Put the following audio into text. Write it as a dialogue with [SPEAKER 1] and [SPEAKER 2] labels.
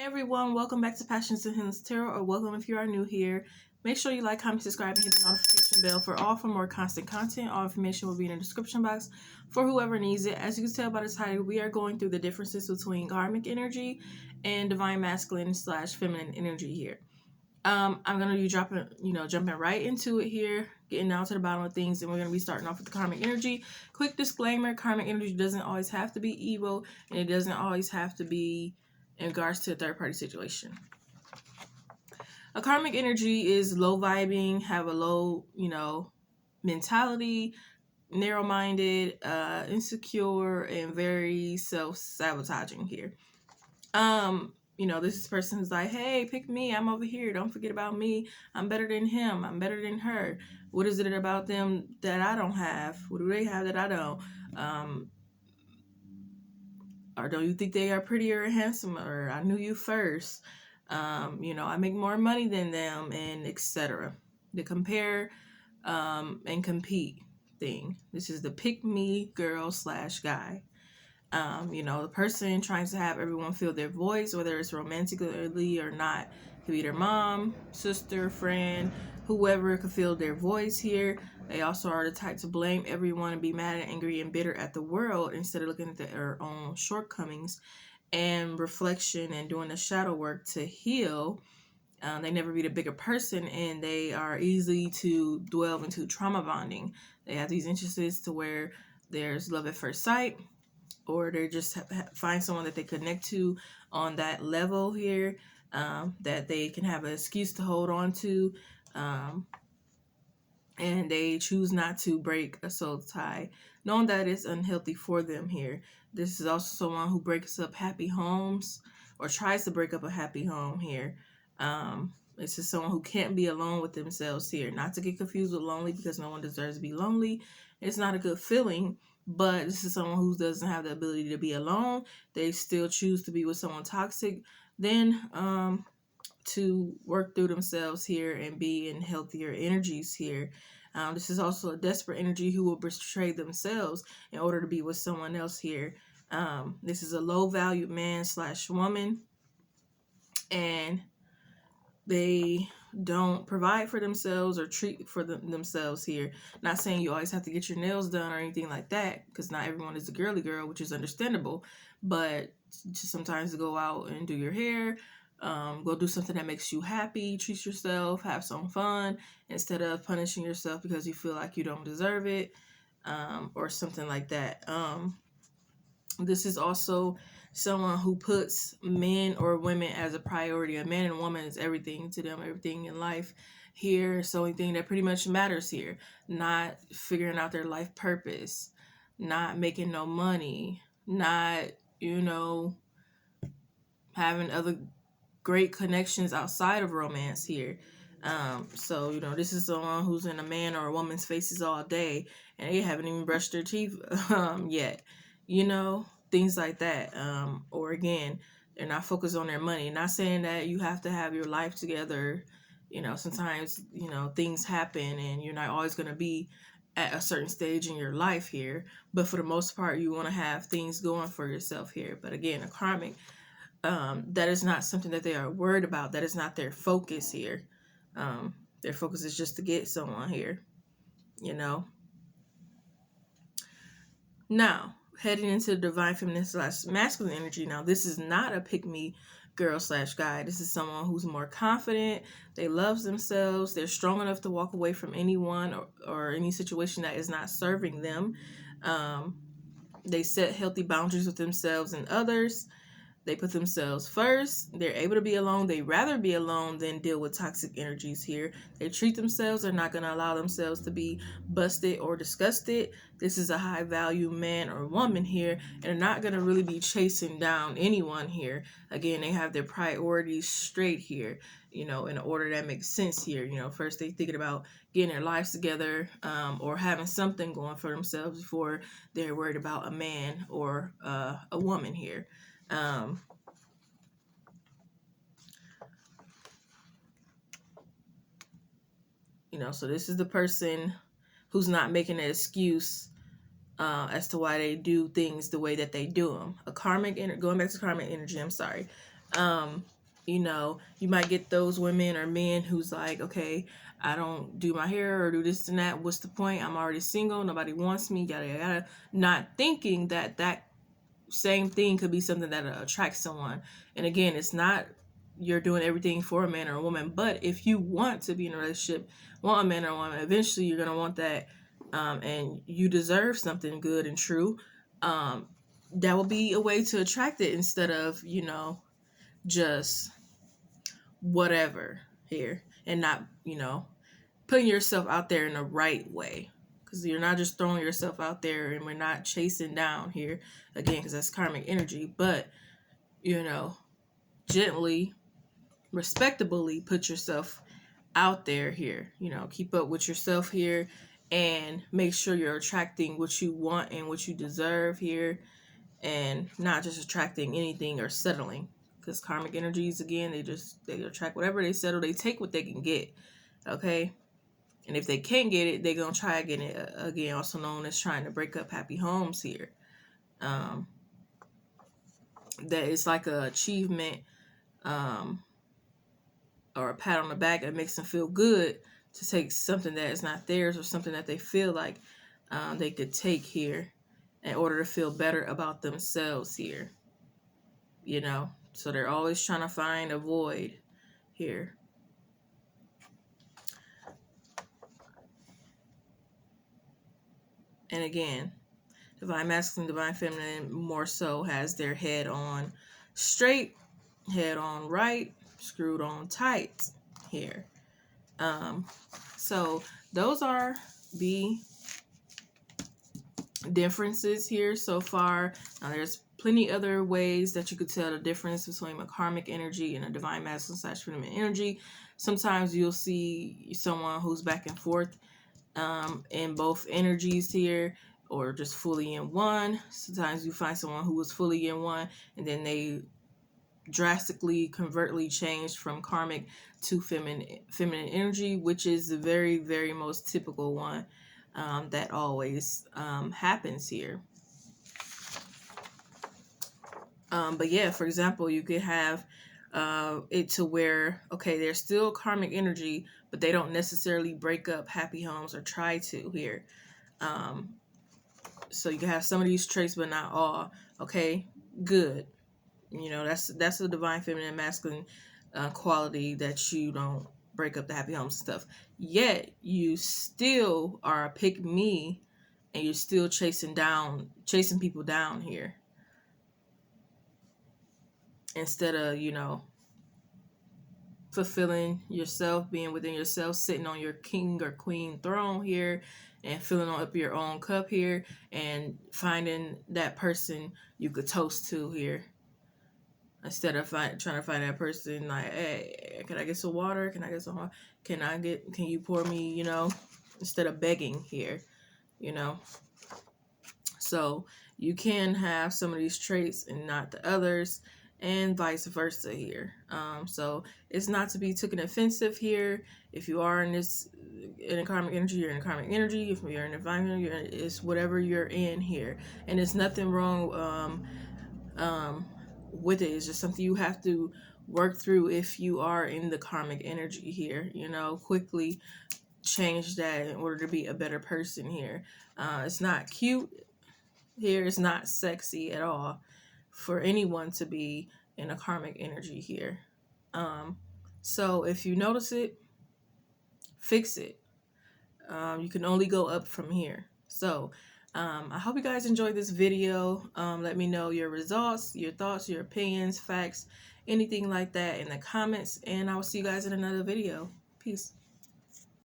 [SPEAKER 1] Hey everyone, welcome back to Passions and Hints Tarot, or welcome if you are new here. Make sure you like, comment, subscribe, and hit the notification bell for more constant content. All information will be in the description box for whoever needs it. As you can tell by the title, we are going through the differences between karmic energy and divine masculine / feminine energy here. I'm gonna be jumping right into it here, getting down to the bottom of things, and we're gonna be starting off with the karmic energy. Quick disclaimer: karmic energy doesn't always have to be evil, and it doesn't always have to be in regards to a third-party situation. A karmic energy is low vibing, have a low, mentality, narrow-minded, insecure, and very self-sabotaging here. This is a person who's like, hey, pick me, I'm over here, don't forget about me, I'm better than him, I'm better than her. What is it about them that I don't have? What do they have that I don't? Or don't you think they are prettier or handsomer? I knew you first. I make more money than them, and etc. The compare and compete thing. This is the pick me girl / guy. The person trying to have everyone feel their voice, whether it's romantically or not. It could be their mom, sister, friend, whoever could feel their voice here. They also are the type to blame everyone and be mad and angry and bitter at the world instead of looking at their own shortcomings and reflection and doing the shadow work to heal. They never be the bigger person, and they are easy to dwell into trauma bonding. They have these interests to where there's love at first sight, or they just find someone that they connect to on that level here, that they can have an excuse to hold on to, and they choose not to break a soul tie, knowing that it's unhealthy for them here. This is also someone who breaks up happy homes or tries to break up a happy home here. This is someone who can't be alone with themselves here. Not to get confused with lonely, because no one deserves to be lonely. It's not a good feeling, but this is someone who doesn't have the ability to be alone. They still choose to be with someone toxic, then to work through themselves here and be in healthier energies here. This is also a desperate energy who will betray themselves in order to be with someone else here. This is a low valued man / woman, and they don't provide for themselves or treat for themselves here. Not saying you always have to get your nails done or anything like that, because not everyone is a girly girl, which is understandable, but just sometimes to go out and do your hair, go do something that makes you happy, treat yourself, have some fun, instead of punishing yourself because you feel like you don't deserve it, or something like that. This is also someone who puts men or women as a priority. A man and woman is everything to them, everything in life here. It's the only thing that pretty much matters here. Not figuring out their life purpose, not making no money, not, having other great connections outside of romance here. This is someone who's in a man or a woman's faces all day, and they haven't even brushed their teeth yet. Things like that. Or again, they're not focused on their money. Not saying that you have to have your life together. Sometimes, things happen and you're not always going to be at a certain stage in your life here. But for the most part, you want to have things going for yourself here. But again, a karmic, that is not something that they are worried about. That is not their focus here. Their focus is just to get someone here, Now, heading into the divine feminine / masculine energy. Now, this is not a pick-me girl / guy. This is someone who's more confident. They love themselves. They're strong enough to walk away from anyone or any situation that is not serving them. They set healthy boundaries with themselves and others. They put themselves first. They're able to be alone. They rather be alone than deal with toxic energies here. They treat themselves. They're not going to allow themselves to be busted or disgusted. This is a high value man or woman here, and they're not going to really be chasing down anyone here. Again, they have their priorities straight here, in an order that makes sense here. First they thinking about getting their lives together, or having something going for themselves before they're worried about a man or a woman here. So this is the person who's not making an excuse as to why they do things the way that they do them. Going back to karmic energy, I'm sorry. You know, you might get those women or men who's like, okay, I don't do my hair or do this and that. What's the point? I'm already single. Nobody wants me. Yada yada. Yada. Not thinking that that same thing could be something that attracts someone. And again, it's not you're doing everything for a man or a woman, but if you want to be in a relationship, want a man or a woman, eventually you're gonna want that, and you deserve something good and true. That will be a way to attract it instead of, you know, just whatever here, and not, you know, putting yourself out there in the right way, because you're not just throwing yourself out there, and we're not chasing down here again, because that's karmic energy, but, you know, gently, respectably put yourself out there here, you know, keep up with yourself here, and make sure you're attracting what you want and what you deserve here, and not just attracting anything or settling, because karmic energies, again, they attract whatever, they settle, they take what they can get. Okay, and if they can't get it, they're gonna try again, again, also known as trying to break up happy homes here. That is like a achievement, or a pat on the back that makes them feel good, to take something that is not theirs, or something that they feel like they could take here in order to feel better about themselves here, you know. So they're always trying to find a void here. And again, divine masculine, divine feminine more so has their head on straight, head on right, screwed on tight here. So those are the differences here so far. Now there's plenty other ways that you could tell the difference between a karmic energy and a divine masculine / feminine energy. Sometimes you'll see someone who's back and forth in both energies here, or just fully in one. Sometimes you find someone who was fully in one, and then they drastically covertly changed from karmic to feminine energy, which is the very, very most typical one that always happens here. But yeah, for example, you could have it to where, okay, they're still karmic energy, but they don't necessarily break up happy homes or try to here. So you can have some of these traits, but not all. Okay, good. You know, that's a divine feminine masculine quality, that you don't break up the happy homes and stuff. Yet you still are a pick me, and you're still chasing people down here, instead of, you know, fulfilling yourself, being within yourself, sitting on your king or queen throne here, and filling up your own cup here, and finding that person you could toast to here, instead of trying to find that person like, hey, can I get some water? Can I get some water? Can you pour me, you know, instead of begging here, you know. So you can have some of these traits and not the others, and vice versa here. So it's not to be taken offensive here. If you are in a karmic energy, you're in a karmic energy. If you're in a divine energy, it's whatever you're in here, and there's nothing wrong with it. It's just something you have to work through if you are in the karmic energy here. You know, quickly change that in order to be a better person here. It's not cute here. It's not sexy at all for anyone to be in a karmic energy here. So if you notice it, fix it. You can only go up from here. So I hope you guys enjoyed this video. Let me know your results, your thoughts, your opinions, facts, anything like that in the comments, and I will see you guys in another video. Peace.